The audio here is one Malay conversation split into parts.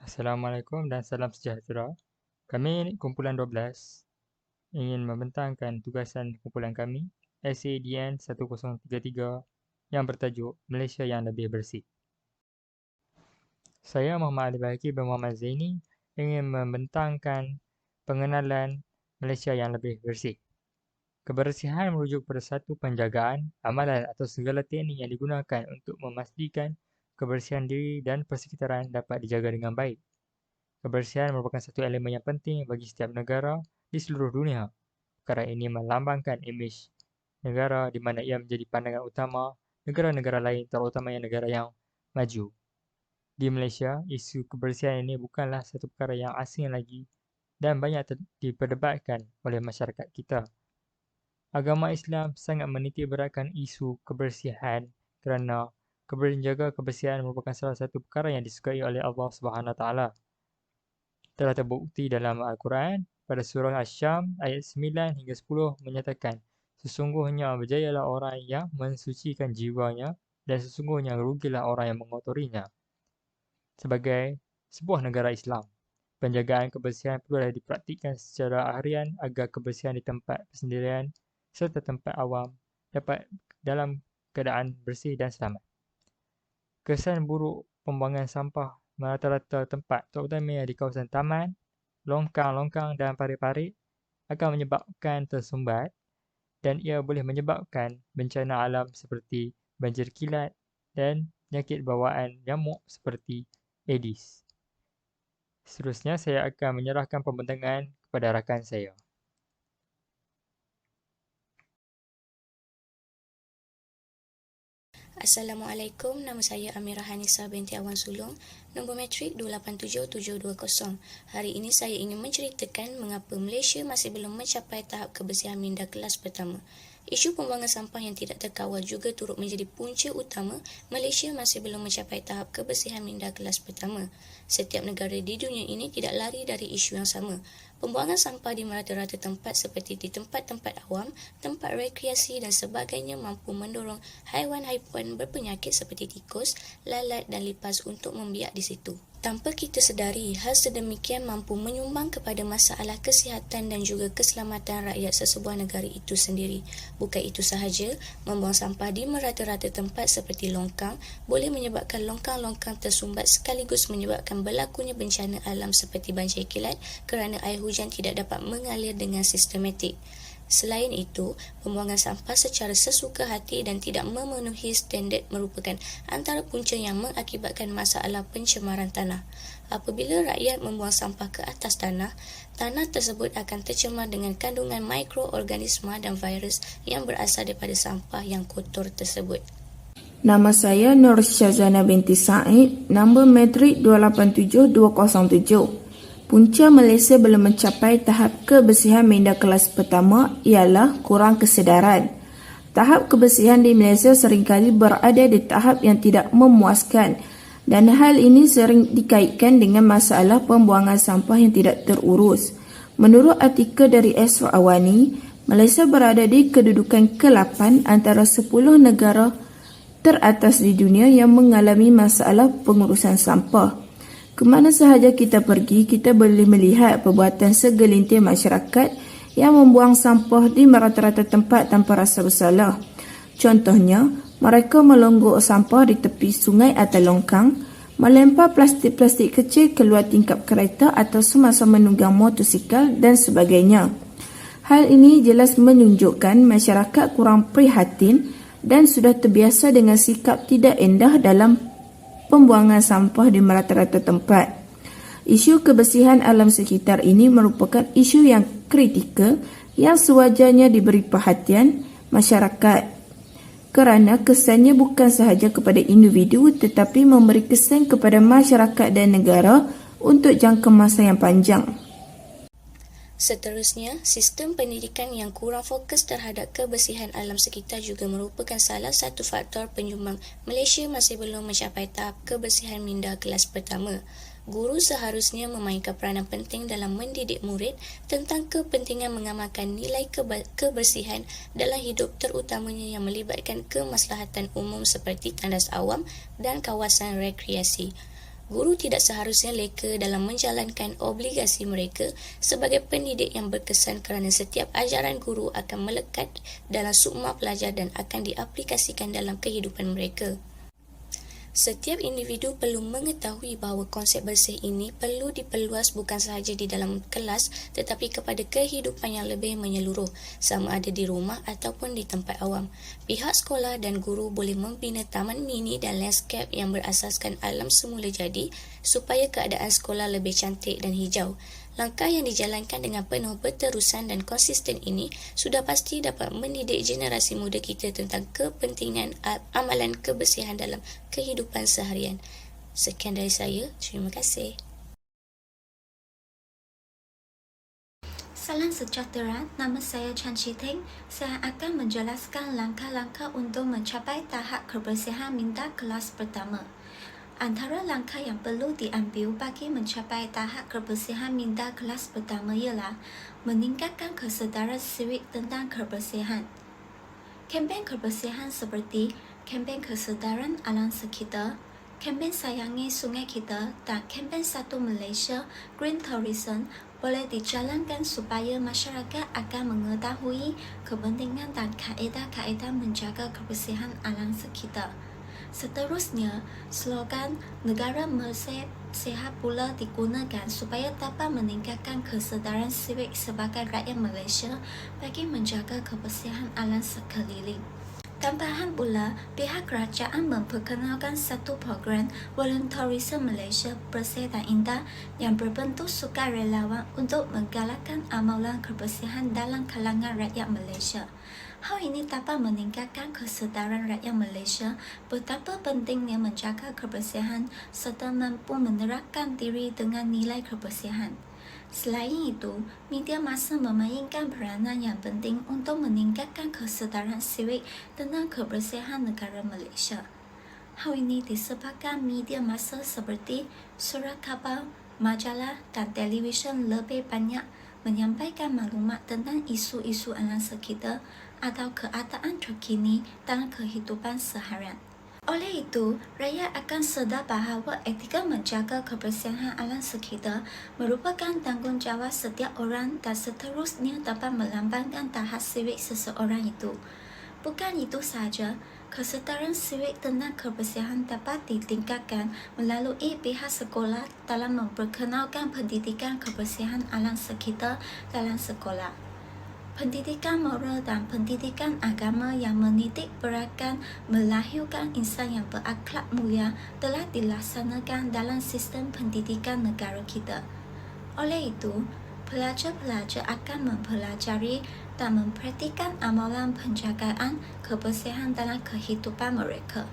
Assalamualaikum dan salam sejahtera. Kami kumpulan 12 ingin membentangkan tugasan kumpulan kami SADN 1033 yang bertajuk Malaysia yang lebih bersih. Saya Muhammad Ali Bahaki bin Muhammad Zaini ingin membentangkan pengenalan Malaysia yang lebih bersih. Kebersihan merujuk pada satu penjagaan, amalan atau segala teknik yang digunakan untuk memastikan kebersihan diri dan persekitaran dapat dijaga dengan baik. Kebersihan merupakan satu elemen yang penting bagi setiap negara di seluruh dunia. Perkara ini melambangkan imej negara di mana ia menjadi pandangan utama negara-negara lain, terutamanya negara yang maju. Di Malaysia, isu kebersihan ini bukanlah satu perkara yang asing lagi dan banyak diperdebatkan oleh masyarakat kita. Agama Islam sangat menitik beratkan isu kebersihan kerana menjaga kebersihan merupakan salah satu perkara yang disukai oleh Allah SWT. Telah terbukti dalam Al-Quran pada surah Asy-Syam ayat 9 hingga 10 menyatakan, sesungguhnya berjayalah orang yang mensucikan jiwanya dan sesungguhnya rugilah orang yang mengotorinya. Sebagai sebuah negara Islam, penjagaan kebersihan perlu dipraktikkan secara harian agar kebersihan di tempat persendirian serta tempat awam dapat dalam keadaan bersih dan selamat. Kesan buruk pembuangan sampah merata-rata tempat, terutamanya di kawasan taman, longkang-longkang dan parit-parit akan menyebabkan tersumbat dan ia boleh menyebabkan bencana alam seperti banjir kilat dan penyakit bawaan nyamuk seperti Aedes. Seterusnya, saya akan menyerahkan pembentangan kepada rakan saya. Assalamualaikum, nama saya Amirah Hanisa binti Awan Sulong, nombor metrik 287720. Hari ini saya ingin menceritakan mengapa Malaysia masih belum mencapai tahap kebersihan minda kelas pertama. Isu pembuangan sampah yang tidak terkawal juga turut menjadi punca utama Malaysia masih belum mencapai tahap kebersihan minda kelas pertama. Setiap negara di dunia ini tidak lari dari isu yang sama. Pembuangan sampah di merata-rata tempat seperti di tempat-tempat awam, tempat rekreasi dan sebagainya mampu mendorong haiwan-haiwan berpenyakit seperti tikus, lalat dan lipas untuk membiak di situ. Tanpa kita sedari, hal sedemikian mampu menyumbang kepada masalah kesihatan dan juga keselamatan rakyat sesebuah negara itu sendiri. Bukan itu sahaja, membuang sampah di merata-rata tempat seperti longkang boleh menyebabkan longkang-longkang tersumbat sekaligus menyebabkan berlakunya bencana alam seperti banjir kilat kerana air hujan tidak dapat mengalir dengan sistematik. Selain itu, pembuangan sampah secara sesuka hati dan tidak memenuhi standard merupakan antara punca yang mengakibatkan masalah pencemaran tanah. Apabila rakyat membuang sampah ke atas tanah, tanah tersebut akan tercemar dengan kandungan mikroorganisma dan virus yang berasal daripada sampah yang kotor tersebut. Nama saya Nur Syazana binti Said, nombor metrik 287207. Punca Malaysia belum mencapai tahap kebersihan minda kelas pertama ialah kurang kesedaran. Tahap kebersihan di Malaysia seringkali berada di tahap yang tidak memuaskan dan hal ini sering dikaitkan dengan masalah pembuangan sampah yang tidak terurus. Menurut artikel dari Astro Awani, Malaysia berada di kedudukan ke-8 antara 10 negara teratas di dunia yang mengalami masalah pengurusan sampah. Kemana sahaja kita pergi, kita boleh melihat perbuatan segelintir masyarakat yang membuang sampah di merata-rata tempat tanpa rasa bersalah. Contohnya, mereka melonggok sampah di tepi sungai atau longkang, melempar plastik-plastik kecil keluar tingkap kereta atau semasa menunggang motosikal dan sebagainya. Hal ini jelas menunjukkan masyarakat kurang prihatin dan sudah terbiasa dengan sikap tidak endah dalam pembuangan sampah di merata-rata tempat. Isu kebersihan alam sekitar ini merupakan isu yang kritikal yang sewajarnya diberi perhatian masyarakat kerana kesannya bukan sahaja kepada individu tetapi memberi kesan kepada masyarakat dan negara untuk jangka masa yang panjang. Seterusnya, sistem pendidikan yang kurang fokus terhadap kebersihan alam sekitar juga merupakan salah satu faktor penyumbang Malaysia masih belum mencapai tahap kebersihan minda kelas pertama. Guru seharusnya memainkan peranan penting dalam mendidik murid tentang kepentingan mengamalkan nilai kebersihan dalam hidup terutamanya yang melibatkan kemaslahatan umum seperti tandas awam dan kawasan rekreasi. Guru tidak seharusnya leka dalam menjalankan obligasi mereka sebagai pendidik yang berkesan kerana setiap ajaran guru akan melekat dalam sukma pelajar dan akan diaplikasikan dalam kehidupan mereka. Setiap individu perlu mengetahui bahawa konsep bersih ini perlu diperluas bukan sahaja di dalam kelas tetapi kepada kehidupan yang lebih menyeluruh, sama ada di rumah ataupun di tempat awam. Pihak sekolah dan guru boleh membina taman mini dan landscape yang berasaskan alam semula jadi supaya keadaan sekolah lebih cantik dan hijau. Langkah yang dijalankan dengan penuh berterusan dan konsisten ini sudah pasti dapat mendidik generasi muda kita tentang kepentingan amalan kebersihan dalam kehidupan seharian. Sekian dari saya. Terima kasih. Salam sejahtera, nama saya Chan Chi Teng. Saya akan menjelaskan langkah-langkah untuk mencapai tahap kebersihan minda kelas pertama. Antara langkah yang perlu diambil bagi mencapai tahap kebersihan minda kelas pertama ialah meningkatkan kesedaran sivik tentang kebersihan. Kempen kebersihan seperti kempen kesedaran alam sekitar, kempen sayangi sungai kita dan kempen Satu Malaysia Green Tourism boleh dijalankan supaya masyarakat akan mengetahui kepentingan dan kaedah-kaedah menjaga kebersihan alam sekitar. Seterusnya, slogan Negara Bersih Sihat pula digunakan supaya dapat meningkatkan kesedaran sivik sebagai rakyat Malaysia bagi menjaga kebersihan alam sekeliling. Tambahan pula, pihak kerajaan memperkenalkan satu program Volunteerism Malaysia Bersih dan Indah yang berbentuk sukarelawan untuk menggalakkan amalan kebersihan dalam kalangan rakyat Malaysia. Hal ini dapat meningkatkan kesedaran rakyat Malaysia betapa pentingnya menjaga kebersihan serta mampu menerapkan diri dengan nilai kebersihan. Selain itu, media massa memainkan peranan yang penting untuk meningkatkan kesedaran sivik tentang kebersihan negara Malaysia. Hal ini disebabkan media massa seperti surat khabar, majalah dan televisyen lebih banyak menyampaikan maklumat tentang isu-isu alam sekitar atau keadaan terkini dalam kehidupan seharian. Oleh itu, rakyat akan sedar bahawa etika menjaga kebersihan alam sekitar merupakan tanggungjawab setiap orang dan seterusnya dapat melambangkan tahap sivik seseorang itu. Bukan itu sahaja, kesedaran sivik tentang kebersihan dapat ditingkatkan melalui pihak sekolah dalam memperkenalkan pendidikan kebersihan alam sekitar dalam sekolah. Pendidikan moral dan pendidikan agama yang menitik beratkan melahirkan insan yang berakhlak mulia telah dilaksanakan dalam sistem pendidikan negara kita. Oleh itu, pelajar-pelajar akan mempelajari dan mempraktikkan amalan penjagaan kebersihan dalam kehidupan mereka.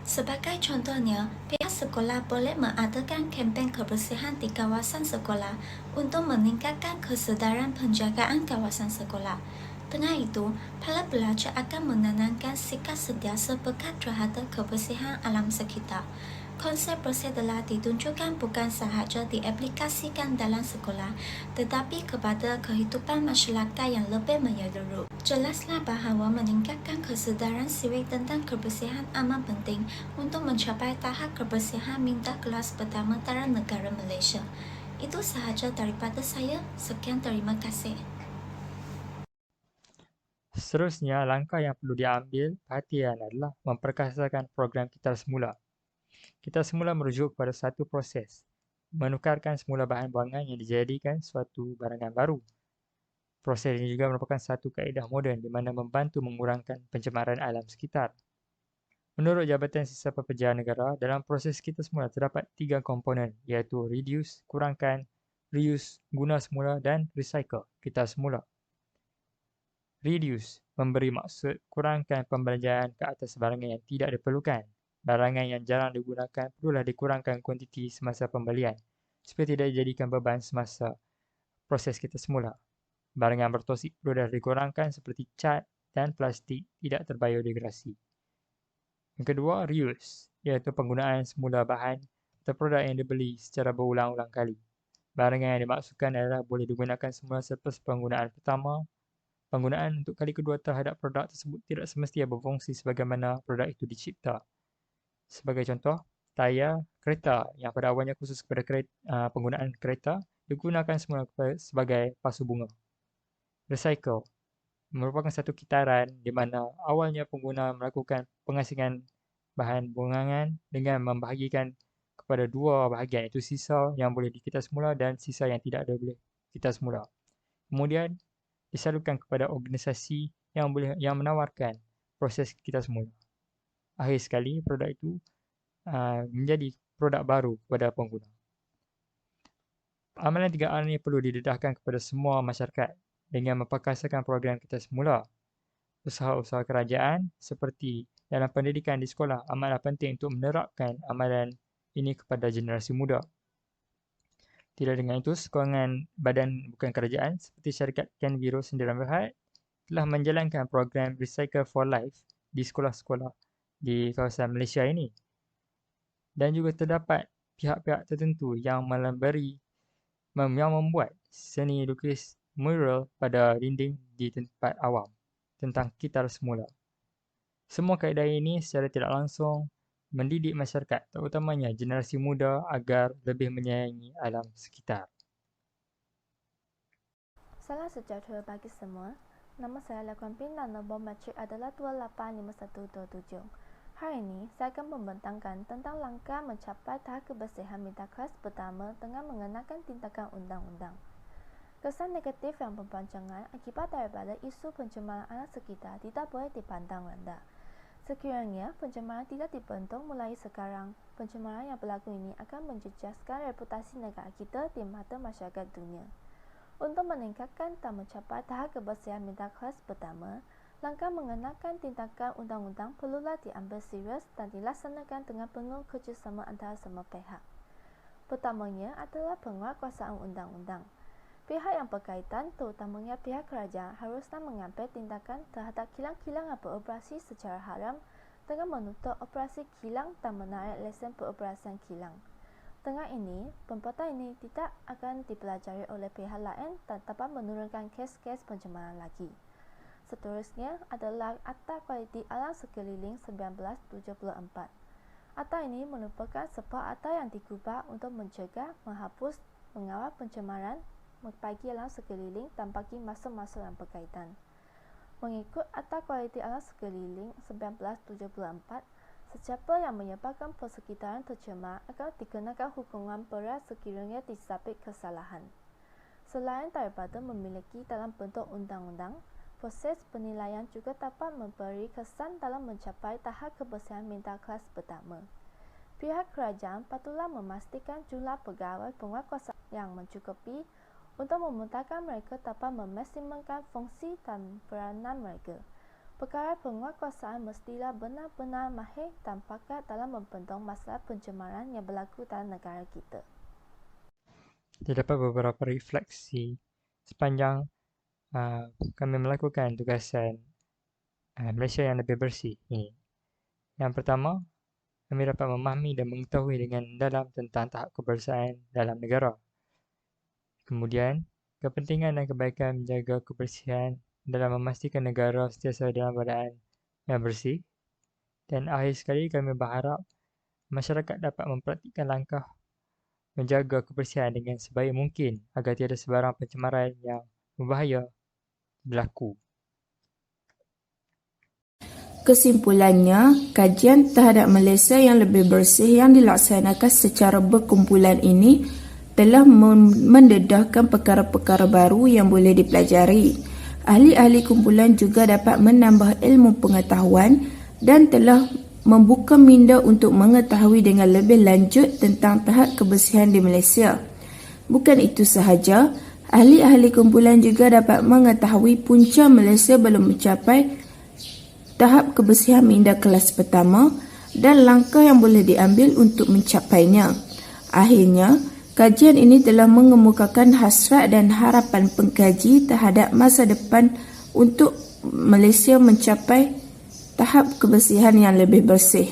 Sebagai contohnya, pihak sekolah boleh mengadakan kempen kebersihan di kawasan sekolah untuk meningkatkan kesedaran penjagaan kawasan sekolah. Dengan itu, para pelajar akan menanamkan sikap sentiasa pekat terhadap kebersihan alam sekitar. Konsep bersih telah ditunjukkan bukan sahaja diaplikasikan dalam sekolah, tetapi kepada kehidupan masyarakat yang lebih menyeluruh. Jelaslah bahawa meningkatkan kesedaran sivik tentang kebersihan amat penting untuk mencapai tahap kebersihan minda kelas pertama dalam negara Malaysia. Itu sahaja daripada saya. Sekian, terima kasih. Seterusnya, langkah yang perlu diambil perhatian adalah memperkasakan program kita semula. Kita semula merujuk kepada satu proses, menukarkan semula bahan buangan yang dijadikan suatu barangan baru. Proses ini juga merupakan satu kaedah moden di mana membantu mengurangkan pencemaran alam sekitar. Menurut Jabatan Sisa Pekerjaan Negara, dalam proses kita semula terdapat 3 komponen iaitu reduce, kurangkan, reuse, guna semula dan recycle, kita semula. Reduce memberi maksud kurangkan pembelanjaan ke atas barangan yang tidak diperlukan. Barangan yang jarang digunakan perlulah dikurangkan kuantiti semasa pembelian supaya tidak dijadikan beban semasa proses kita semula. Barangan bertosik perlu dikurangkan seperti cat dan plastik tidak terbiodegradasi. Yang kedua, reuse, iaitu penggunaan semula bahan atau produk yang dibeli secara berulang-ulang kali. Barangan yang dimaksudkan adalah boleh digunakan semula selepas penggunaan pertama. Penggunaan untuk kali kedua terhadap produk tersebut tidak semestinya berfungsi sebagaimana produk itu dicipta. Sebagai contoh, tayar kereta yang pada awalnya khusus kepada penggunaan kereta digunakan semula sebagai pasu bunga. Recycle merupakan satu kitaran di mana awalnya pengguna melakukan pengasingan bahan bungangan dengan membahagikan kepada dua bahagian, iaitu sisa yang boleh dikita semula dan sisa yang tidak ada boleh dikita semula. Kemudian disalurkan kepada organisasi yang menawarkan proses kita semula. Akhir sekali, produk itu menjadi produk baru kepada pengguna. Amalan 3R ini perlu didedahkan kepada semua masyarakat dengan memperkasakan program kita semula. Usaha-usaha kerajaan seperti dalam pendidikan di sekolah amatlah penting untuk menerapkan amalan ini kepada generasi muda. Tidak dengan itu, sekorangan badan bukan kerajaan seperti syarikat Ken Biro Sendirian Berhad telah menjalankan program Recycle for Life di sekolah-sekolah di kawasan Malaysia ini. Dan juga terdapat pihak-pihak tertentu yang membuat seni lukis mural pada dinding di tempat awam tentang kitar semula. Semua kaedah ini secara tidak langsung mendidik masyarakat, terutamanya generasi muda agar lebih menyayangi alam sekitar. Salam sejahtera bagi semua. Nama saya Lakuan Pin dan nombor matrik adalah 285127. Hari ini, saya akan membentangkan tentang langkah mencapai tahap kebersihan minda kelas pertama dengan mengenakan tindakan undang-undang. Kesan negatif yang berpanjangan akibat daripada isu pencemaran alam sekitar tidak boleh dipandang rendah. Sekiranya pencemaran tidak dibentuk mulai sekarang, pencemaran yang berlaku ini akan menjejaskan reputasi negara kita di mata masyarakat dunia. Untuk meningkatkan dan mencapai tahap kebersihan minda kelas pertama, langkah mengenakan tindakan undang-undang perlulah diambil serius dan dilaksanakan dengan penuh kerjasama antara semua pihak. Pertamanya adalah penguatkuasaan undang-undang. Pihak yang berkaitan, terutamanya pihak kerajaan, haruslah mengambil tindakan terhadap kilang-kilang yang beroperasi secara haram dengan menutup operasi kilang dan menarik lesen beroperasian kilang. Dengan ini, perbuatan ini tidak akan dipelajari oleh pihak lain dan dapat menurunkan kes-kes pencemaran lagi. Seterusnya adalah Akta Kualiti Alam Sekeliling 1974. Akta ini merupakan sebuah akta yang digubah untuk mencegah, menghapus, mengawal pencemaran bagi alam sekeliling dan bagi masuk-masuk yang berkaitan. Mengikut Akta Kualiti Alam Sekeliling 1974, sesiapa yang menyebabkan persekitaran tercemar akan dikenakan hukuman berat sekiranya disabit kesalahan. Selain daripada memiliki dalam bentuk undang-undang, proses penilaian juga dapat memberi kesan dalam mencapai tahap kebersihan minda kelas pertama. Pihak kerajaan patutlah memastikan jumlah pegawai penguatkuasaan yang mencukupi untuk memudahkan mereka dapat memaksimumkan fungsi dan peranan mereka. Pegawai penguatkuasaan mestilah benar-benar mahir dan pakar dalam membendung masalah pencemaran yang berlaku dalam negara kita. Terdapat beberapa refleksi sepanjang kami melakukan tugasan Malaysia yang lebih bersih ini. Yang pertama, kami dapat memahami dan mengetahui dengan dalam tentang tahap kebersihan dalam negara. Kemudian, kepentingan dan kebaikan menjaga kebersihan dalam memastikan negara sentiasa dalam keadaan yang bersih. Dan akhir sekali, kami berharap masyarakat dapat mempraktikkan langkah menjaga kebersihan dengan sebaik mungkin agar tiada sebarang pencemaran yang berbahaya berlaku. Kesimpulannya, kajian terhadap Malaysia yang lebih bersih yang dilaksanakan secara berkumpulan ini telah mendedahkan perkara-perkara baru yang boleh dipelajari. Ahli-ahli kumpulan juga dapat menambah ilmu pengetahuan dan telah membuka minda untuk mengetahui dengan lebih lanjut tentang tahap kebersihan di Malaysia. Bukan itu sahaja, ahli-ahli kumpulan juga dapat mengetahui punca Malaysia belum mencapai tahap kebersihan minda kelas pertama dan langkah yang boleh diambil untuk mencapainya. Akhirnya, kajian ini telah mengemukakan hasrat dan harapan pengkaji terhadap masa depan untuk Malaysia mencapai tahap kebersihan yang lebih bersih.